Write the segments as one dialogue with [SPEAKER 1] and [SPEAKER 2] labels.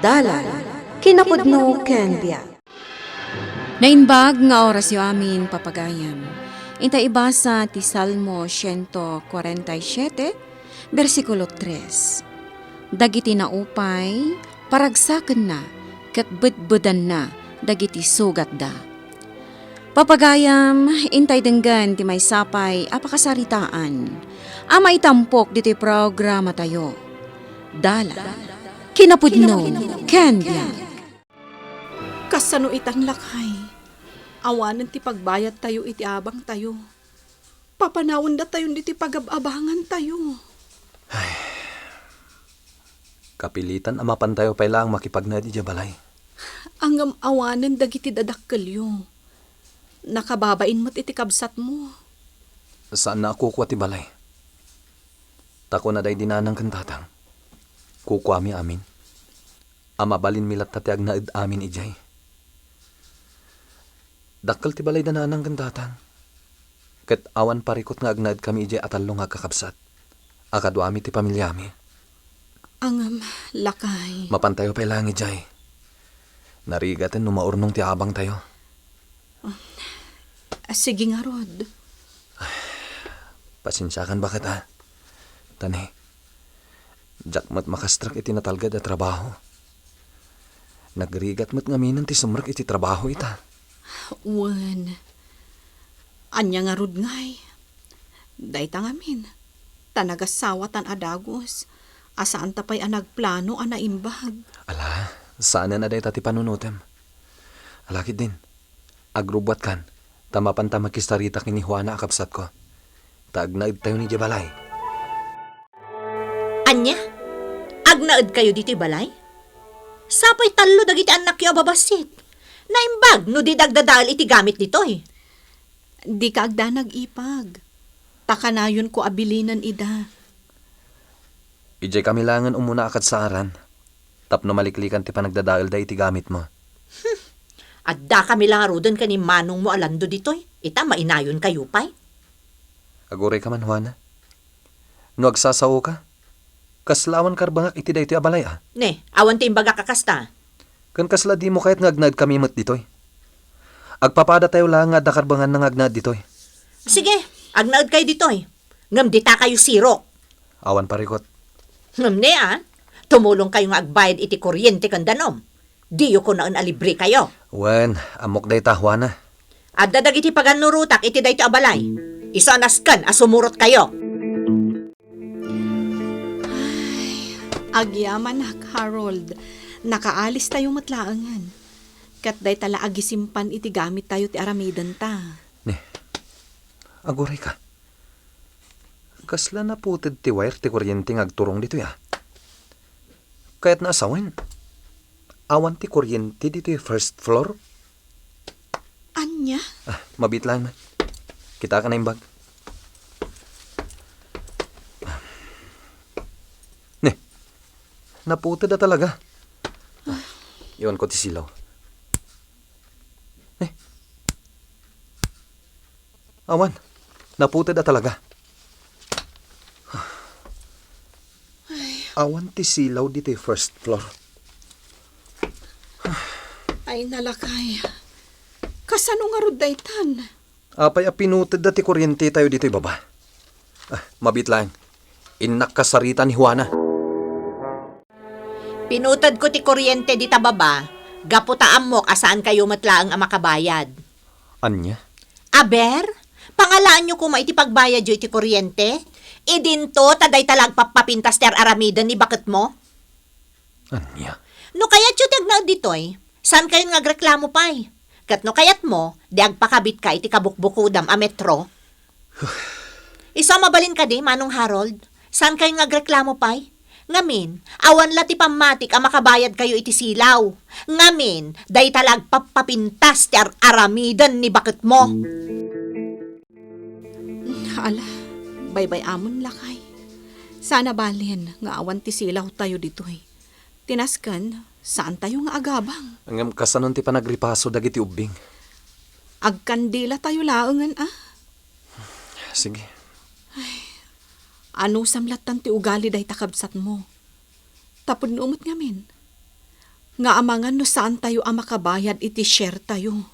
[SPEAKER 1] Dalan, kinapudno ken biag.
[SPEAKER 2] Nainbag nga oras yo amin papagayam. Inta ibasa ti Salmo 147, versikulo 3. Dagiti naupay, paragsaken na, ket bedbedan na, dagiti sugat da. Papagayam, intay denggan ti may sapay apakasaritaan. Ama itampok diti programa tayo. Dalan, kinapudno, ken biag.
[SPEAKER 3] Kasano itan lakay? Awanan ti pagbayad tayo iti abang tayo. Papanawon da tayo iti pagababangan tayo.
[SPEAKER 4] Kapilitan amapan tayo pa lang makipagnad iti balay.
[SPEAKER 3] Angam awanan dagiti dadakkelyo. Nakababain mo't iti kabsat mo.
[SPEAKER 4] Saan na ako kuha ti balay? Tako na day dinanang kantatang. Kukwami amin. Amabalin milat tatiag na amin ijay. Dakkel ti balay dananang kantatang. Ket awan parikot nga agnaed kami ijay atallo nga kakabsat. Akadwami ti pamilyami.
[SPEAKER 3] Angam lakay.
[SPEAKER 4] Mapantayo pa lang ijay. Narigaten numaurnong ti abang tayo.
[SPEAKER 3] Sige nga, Rod.
[SPEAKER 4] Pasensyakan bakit ha? Tani, jakmat makastrak iti natalgad a trabaho. Nagrigat mat ngaminan ti sumrak iti trabaho ita.
[SPEAKER 3] Wan. Anya nga, Rod ngay. Dayta ngamin. Tanagasawa tan adagos. Asaan tapay anagplano anaimbag.
[SPEAKER 4] Ala, saan na day tati panunutem? Alakid din. Agrubwat kan. Tamapan ta magkistarita kini Juana akapsat ko. Taagnaid tayo ni Jabalay.
[SPEAKER 5] Anya? Agnaed kayo diti balay? Sapay talo dagiti anak yo ababasit. Naimbag no di dagdadal iti gamit ditoy.
[SPEAKER 3] Di ka agda nag-ipag. Takanayon ko abilinan ida.
[SPEAKER 4] Ijay kami langan umuna akad sa aran. Tapno maliklikan ti panagdadaal da iti gamit mo.
[SPEAKER 5] Adda kami laro doon kani manong mo alando ditoy. Ita mainayon kayo pay.
[SPEAKER 4] Aguray ka man, Juana. No agsasaw ka? Kaslawan karbangak iti da iti abalay ah.
[SPEAKER 5] Ne, awan ti imbaga kakasta.
[SPEAKER 4] Kan kasla di mo kahit ngagnad kami mat ditoy. Agpapada tayo lang nga dakarbangan ng agnad ditoy.
[SPEAKER 5] Sige, agnaed kayo ditoy. Ngam dita kayo sirok.
[SPEAKER 4] Awan parikot.
[SPEAKER 5] Ngam ne tumulong kayo nga agbayad iti kuryente kan danom. Diyo ko naon alibre kayo.
[SPEAKER 4] Wen, amok day ta, Juana.
[SPEAKER 5] Adda dagiti paganurutak iti dayto abalay. Isanaskan asumurot kayo.
[SPEAKER 3] Agyaman nak, Harold. Nakaalis tayo matlaangan. Kat day tala agisimpan iti gamit tayo ti aramidan ta.
[SPEAKER 4] Ne, aguray ka. Kasla na puted ti wire ti kuryente agturong dito ya. Kaya't naasawin. Awan ti kuryente dito yung first floor.
[SPEAKER 3] Anya?
[SPEAKER 4] Mabit lang man. Kita ka na yung bag. Ne, naputed na talaga. Iwan ko ti silaw. Ne, awan, naputed na talaga. Awan ti silaw dito yung first floor.
[SPEAKER 3] Ay nalakay. Kasano nga rod daytan?
[SPEAKER 4] Apay pinuted dati kuryente tayo dito'y baba. Mabit lang. Inak kasarita ni Juana.
[SPEAKER 5] Pinutad ko ti kuryente dita baba. Gaputaan mo asaan kayo matlaang ang makabayad.
[SPEAKER 4] Anya?
[SPEAKER 5] Aber, pangalaan nyo kuma iti pagbayad yo iti kuryente? Idinto taday talag papapintas ter aramidan ni bakit mo?
[SPEAKER 4] Anya?
[SPEAKER 5] No kayat yo tiagnaad ditoy. Saan kayo ngagreklamo pay? Kat no kayat mo, di agpakabit ka iti kabukbukudam a metro. Isa mabalin ka di, Manong Harold. Saan kayo ngagreklamo pay? Ngamin, awan lati pamatik a makabayad kayo iti silaw. Ngamin, day talag papapintas ti aramidan ni bakit mo.
[SPEAKER 3] Ala, baybay amon lakay. Sana balin nga awan ti silaw tayo ditoy. Tinaskan, saan tayo nga agabang?
[SPEAKER 4] Ang kasanon ti panagripaso dagiti ubing.
[SPEAKER 3] Agkandila tayo laangan
[SPEAKER 4] Sige.
[SPEAKER 3] Ano samlatan ti ugali day takabsat mo? Tapod nuumot ngamin. Nga amangan no saan tayo ang makabayad iti share tayo.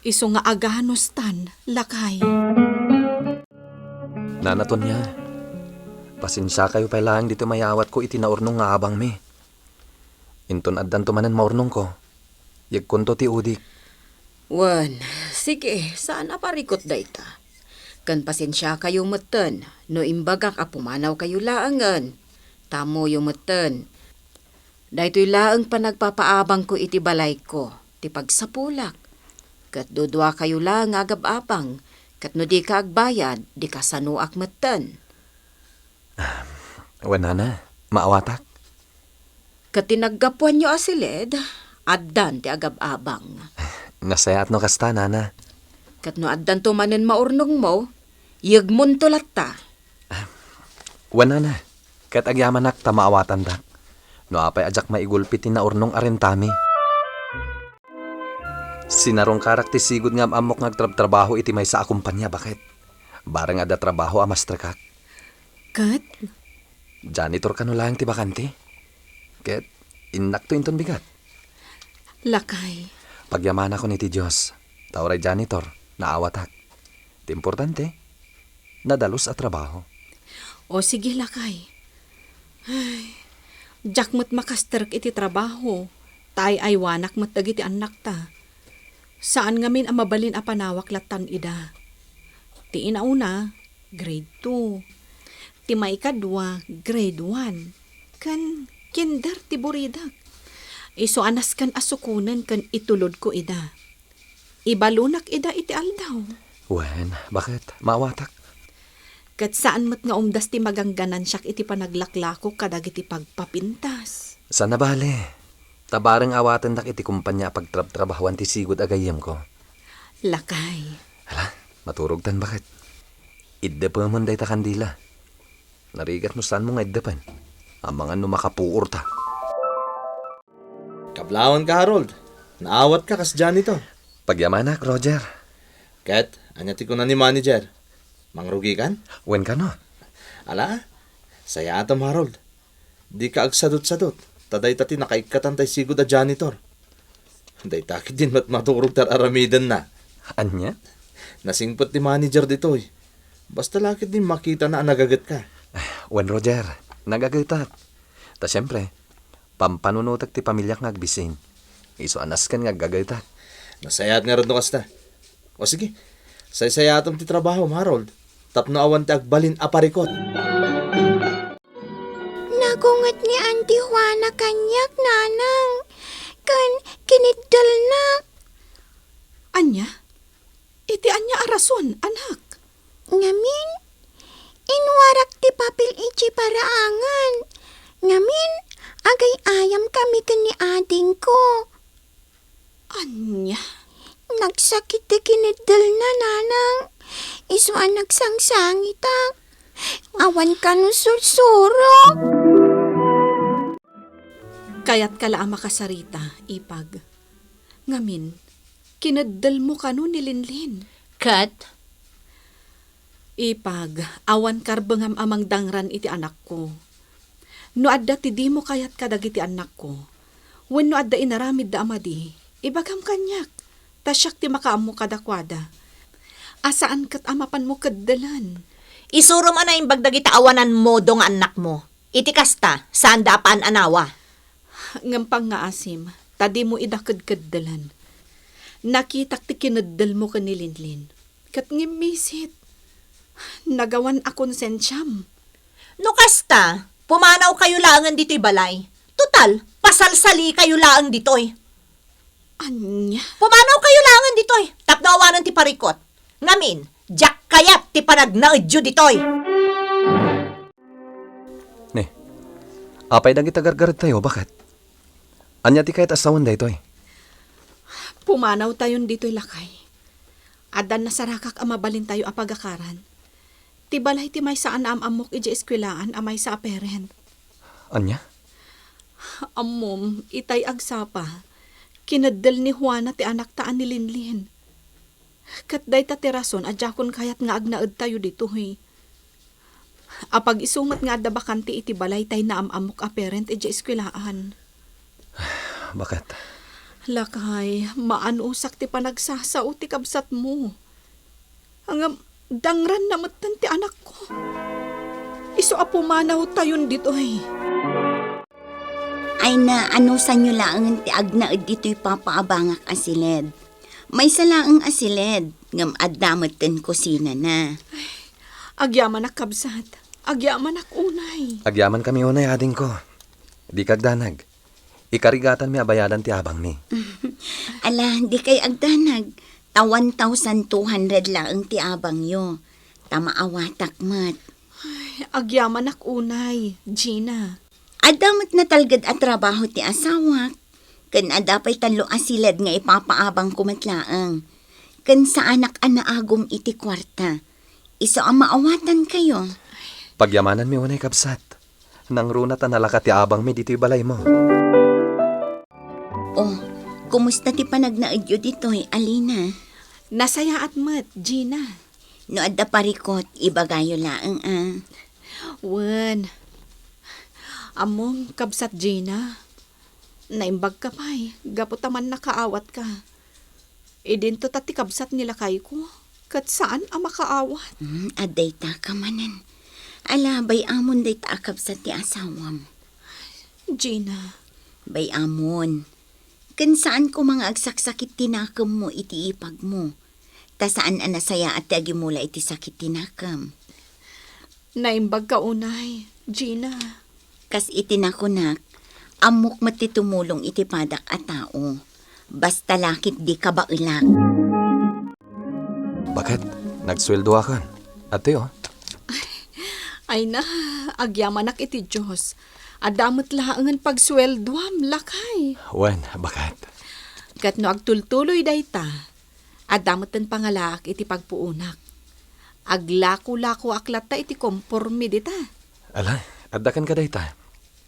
[SPEAKER 3] Iso nga aganos tan, lakay.
[SPEAKER 4] Nanaton niya. Pasensya kayo pa lang dito mayawat ko itinaurnong nga abang mi. Inton addan tumanan maurnong ko. Yag kunto ti udik.
[SPEAKER 2] Wan, sige, saan aparikot dayta? Kan pasensya kayo meten, no imbagak a pumanaw kayo laangan. Tamo yung meten. Daytoy laang panagpapaabang ko iti balay ko, ti pagsapulak. Kat dudwa kayo lang agab-abang, kat no di ka agbayad, di ka sanuak meten.
[SPEAKER 4] Wala na, maawatak.
[SPEAKER 2] Kat tinaggapuan nyo asilid, addan ti agab-abang.
[SPEAKER 4] Nasaya at no kasta, nana.
[SPEAKER 2] Kat no addan tumanen maurnong mo, yagmon tulat ta.
[SPEAKER 4] Wala na. Kat agyamanak ta maawatan dak. No apay ajak maigulpit tinaurnong arentami. Sinarong karak ti sigud nga amok ngagtrabaho iti may sa akumpanya, bakit? Barang ada trabaho amastrakak.
[SPEAKER 3] Kat,
[SPEAKER 4] Janitor ka no lang ti bakante. Ket, inak to inton bigat.
[SPEAKER 3] lakay.
[SPEAKER 4] Pagyamana ko ni ti Diyos, tawray janitor, naawatak. Ti importante, nadalos at trabaho.
[SPEAKER 3] O sige, lakay. Ay, jak mo't makasterk iti trabaho. Tay ay wanak mo't dagiti anak ta. Saan ngamin ang mabalin a panawak latan ida? Ti inauna, grade 2. Ti maikadwa, grade 1. Kan kinder ti buridak. Iso anas kan asukunan kan itulod ko ida. Ibalunak ida iti aldaw.
[SPEAKER 4] Wen, bakit? Maawatak.
[SPEAKER 3] Kat saan mat nga umdas ti magangganan siyak iti panaglaklako kadag iti pagpapintas.
[SPEAKER 4] Sana bale. Tabarang awatan dak iti kumpanya pagtrabahuan ti sigud agayem ko.
[SPEAKER 3] Lakay.
[SPEAKER 4] Hala, maturog tan bakit? Idda pa man day ta kandila. Narigat mo saan mo nga iddapan. Ang mga numakapuor ta.
[SPEAKER 6] Kablawan ka, Harold. Naawat ka kas janitor.
[SPEAKER 4] Pagyamanak, Roger.
[SPEAKER 6] Ket, anyati ko na ni manager. Mangrugi kan?
[SPEAKER 4] Wen ka no?
[SPEAKER 6] Ala, saya atam, Harold. Di ka agsadot-sadot. Taday tati nakaikatan tay sigod a janitor. Day takit din maturog tar aramidan na.
[SPEAKER 4] Anya?
[SPEAKER 6] Nasingpot ni manager dito eh. Basta lakit din makita na nagagat ka.
[SPEAKER 4] Wen, Roger. Nagagaytat. Ta siyempre, pampanunutak ti pamilyak nga agbisin. Iso anas kan nga gagaytat.
[SPEAKER 6] Nasayat nga rin no kasta. O sige, sayatom ti trabaho, Harold. Tapno awan ti agbalin aparikot.
[SPEAKER 7] Nagungat ni Auntie Juana kanyak, nanang. Kan kinidal na.
[SPEAKER 3] Anya? Iti anya arason, anak.
[SPEAKER 7] Ngamin, inwarak ti papel iti paraangan. Ngamin, agay ayam kami kani ading ko.
[SPEAKER 3] Anya?
[SPEAKER 7] Nagsakit ti kinidal na, nanang. Isuan nagsangsangita. Awan ka no sursuro.
[SPEAKER 3] Kaya't kala ang makasarita, ipag. Ngamin, kinadal mo ka no ni Linlin.
[SPEAKER 5] Kat,
[SPEAKER 3] Ipag, awan karbangam amang dangran iti anak ko. No adda ti di mo kayat kadag iti anak ko. When no adda inaramid da amadi, ibagam kanyak. Tasyak ti makaam mo kadakwada. Asaan kat amapan mo kaddalan.
[SPEAKER 5] isuro man na imbagdag itaawanan mo dong anak mo. Iti kasta, saan dapaan anawa?
[SPEAKER 3] Ngampang nga asim, tadi mo idakad kaddalan. Nakitak ti kinaddal mo ka ni Linlin. Kat ngimisit. Nagawan akong sensyam.
[SPEAKER 5] No kasta, pumanaw kayo laangan dito'y balay. Total, pasalsali kayo laang dito'y.
[SPEAKER 3] Anya?
[SPEAKER 5] Pumanaw kayo laangan dito'y. Tapno awanan ti parikot. Ngamin, jak kayat ti panagnaedyo dito'y.
[SPEAKER 4] Ne, apay dagi tagargarat tayo, bakit? Anya ti kahit asawan da ito eh.
[SPEAKER 3] Pumanaw tayon dito'y lakay. Adan na sarakak amabalin tayo apagakaran. Tibalay ti may saan amok iji eskwelaan amay sa aperen.
[SPEAKER 4] Anya?
[SPEAKER 3] Amom, itay agsapa. Kinadal ni Juana ti anak taan ni Linlin. Kat day ta tirason adjakon kayat nga agnaed tayo dito, hey. Apag isumat nga adda bakante iti balay tay naamamok a parent iti eskwelaan.
[SPEAKER 4] Bakit?
[SPEAKER 3] Lakay, maanusak ti panagsasao ti kabsat mo. Hanggang dangran na matan ti anak ko. Iso apumanaw tayon ditoy.
[SPEAKER 7] Ay na ano sa nyo laang ti agnaed dito'y papaabangak asiled. May salaang asiled, ngam addametten kusina na.
[SPEAKER 3] Agyaman ak kabsat. Agyaman ak unay.
[SPEAKER 4] Agyaman kami unay ading ko. Di kagdanag. Ikarigatan mi abayadan ti abang mi.
[SPEAKER 7] Ala, di kay agdanag. 1,200 laang ti abang yo. Tamaawatak mat.
[SPEAKER 3] Agyaman ak unay, Gina.
[SPEAKER 7] Adamat na talgad at trabaho ti asawak. Kan adapay talo asilad nga ipapaabang kumatlaang. Kan sa anak anaagom iti kwarta. Iso ang maawatan kayo.
[SPEAKER 4] Pagyamanan mi unay kabsat. Nang runat ang nalaka ti abang mi dito'y balay mo.
[SPEAKER 7] Oh, kumusta ti panagnaed yo dito'y, Alina?
[SPEAKER 3] Nasaya at mat, Gina.
[SPEAKER 7] No adda parikot, ibagayo laang
[SPEAKER 3] Wen. Among kabsat, Gina. Naimbag ka pa'y. Gaputaman nakaawat ka. Idinto tati kabsat nila kay ko. Kat saan ang makaawat?
[SPEAKER 7] Aday ta ka manan. Alabay amon day ta akab sa ti asawam.
[SPEAKER 3] Gina.
[SPEAKER 7] Bay amon. Kan saan ko mga agsaksakit tinakam mo iti ipag mo. Ta saan anasaya at agi mula iti sakit tinakam.
[SPEAKER 3] Naimbag ka unay, Gina.
[SPEAKER 7] Kas itinakunak, amok matitumulong iti padak a tao. Basta lakit di ka bailak.
[SPEAKER 4] Bakit? Nagsweldo akan. Ate oh.
[SPEAKER 3] Ay na, agyaman ak iti Diyos. Adamot laangan pagsweldoam, lakay.
[SPEAKER 4] Wen, bakit?
[SPEAKER 3] Kat no agtultuloy day ta, adamot ten pangalak iti pagpuunak. Aglako-lako aklat ta iti kompormi di ta.
[SPEAKER 4] Ala, addakan ka dayta.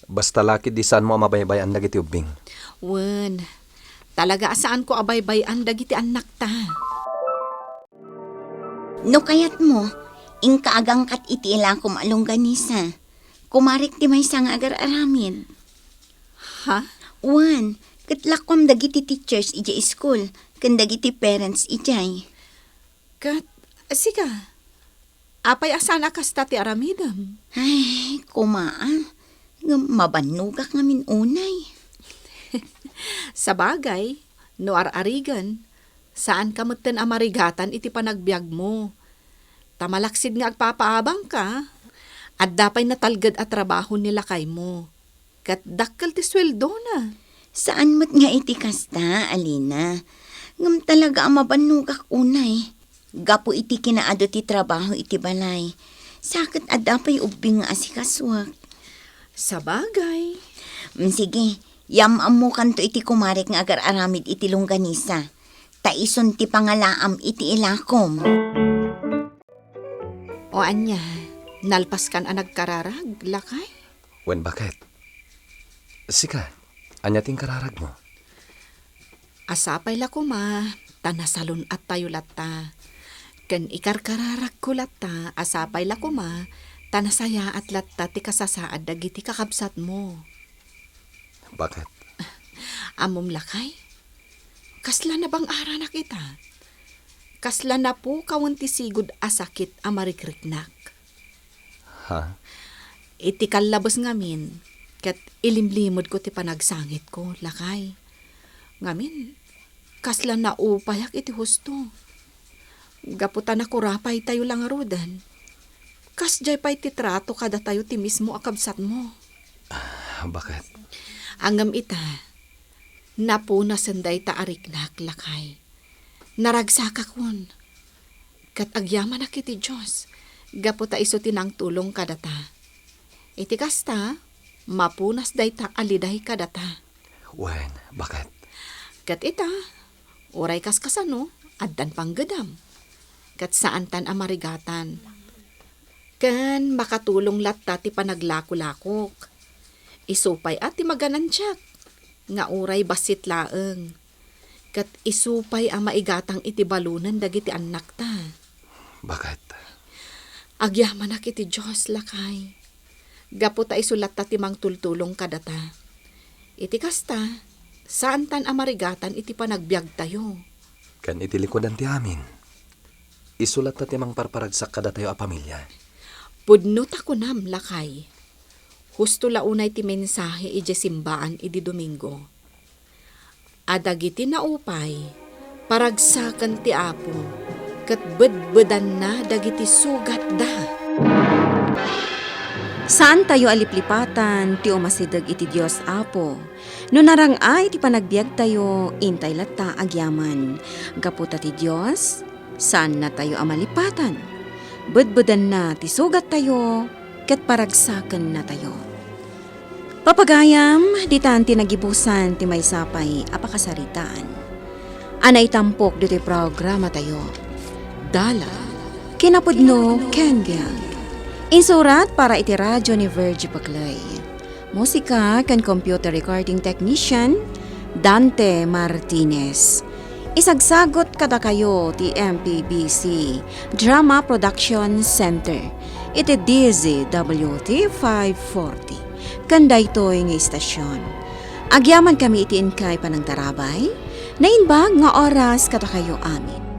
[SPEAKER 4] Basta lakit di saan mo mabaybayan dagiti ubing.
[SPEAKER 3] Wen, talaga saan ko abaybayan dagiti anak ta.
[SPEAKER 7] No kayat mo, ingkaagang kat iti ila kumalongganisa. Kumarik ti may sang agar aramid.
[SPEAKER 3] Ha?
[SPEAKER 7] Wan, katlakom dagiti teachers iti school, kan dagiti parents ijay.
[SPEAKER 3] Kat, siga, apay asan akas ta ti aramidam.
[SPEAKER 7] Ay, kumaan. Mabanugak ngamin unay.
[SPEAKER 3] Sa bagay, no ar-arigan, saan ka maten amarigatan iti panagbiag mo. Tamalaksid nga agpapaabang ka, at dapay natalgad at trabaho nila kay mo. Kat dakkel ti sweldo na.
[SPEAKER 7] Saan mat nga iti kasta, Alina? Ngam talaga ang mabanugak unay. Gapo iti kinaado ti trabaho iti balay. Sakit adapay ubing nga asikaswak.
[SPEAKER 3] Sa bagay.
[SPEAKER 7] Sige, yamamukan to iti kumarik nga agar aramid iti longganisa. Taison ti pangalaam iti ilakom.
[SPEAKER 3] O anya, nalpas kan ang nagkararag, lakay?
[SPEAKER 4] Wen, bakit? Sika, anya ting kararag mo.
[SPEAKER 3] Asapay la kuma, tanasalon at tayo lata. Kan ikarkararag ko lata, asapay la kuma, tanasaya at lata ti kasasaad dagiti kakabsat mo.
[SPEAKER 4] Bakit?
[SPEAKER 3] Amom lakay, kasla na bang ara na kita? Kasla na po kawanti sigud asakit amarikriknak.
[SPEAKER 4] Ha?
[SPEAKER 3] Iti kalabos ngamin, kat ilimlimod ko ti panagsangit ko, lakay. Ngamin, kasla na upayak iti husto. Gaputan ako rapay tayo lang arudan. Kas jay pa'y titrato kada tayo ti mismo akabsat mo.
[SPEAKER 4] Bakit?
[SPEAKER 3] Angam ita, napuna sanday ta ariknak, lakay. Naragsaka kon. Kat agyaman na kiti Diyos. Gaputa iso tinang tulong kadata. Iti kasta, mapunas day ta aliday kadata.
[SPEAKER 4] Wen, bakit?
[SPEAKER 3] Kat ita, oray kas kasano, addan panggadam. Kat saan tan amarigatan. Kan makatulong latta ti panaglako-lakok. Isupay at ti maganantyak. Nga oray basit laeng. Kat isupay ang maigatang iti balunan dagiti anak ta.
[SPEAKER 4] Bakit?
[SPEAKER 3] Agyaman na kiti Diyos lakay. Gapo ta isulat ta timang tultulong kadata. Iti kasta, saan tan amarigatan iti panagbiag tayo.
[SPEAKER 4] Kan iti likodan ti amin. Isulat ta timang parparagsak kada tayo a pamilya.
[SPEAKER 3] Pudno ta kunam lakay. Husto launay ti mensahe iti simbaan iti Domingo. Adagiti naupay, paragsakan ti Apo, ket bedbedan na dagiti sugat da.
[SPEAKER 1] Saan tayo aliplipatan, ti umasidag iti Diyos Apo. No narangay ti panagbiag tayo, intay latta agyaman. Gaputa ti Diyos, saan na tayo amalipatan? Bedbedan na ti sugat tayo, ket paragsakan na tayo. Papagayam, ditan ti nagibusan ti may sapay apakasaritaan. Anay tampok dito'y programa tayo. Dala, kinapudno Ken Biag. Insurat para iti radyo ni Virgie Paclay. Musika kan computer recording technician Dante Martinez. Isagsagot kada kayo ti MPBC Drama Production Center. Iti DZWT 540. Kanday to'y nga istasyon. Agyaman kami itiin kay panang tarabay, nainbag nga oras kada kayo amin.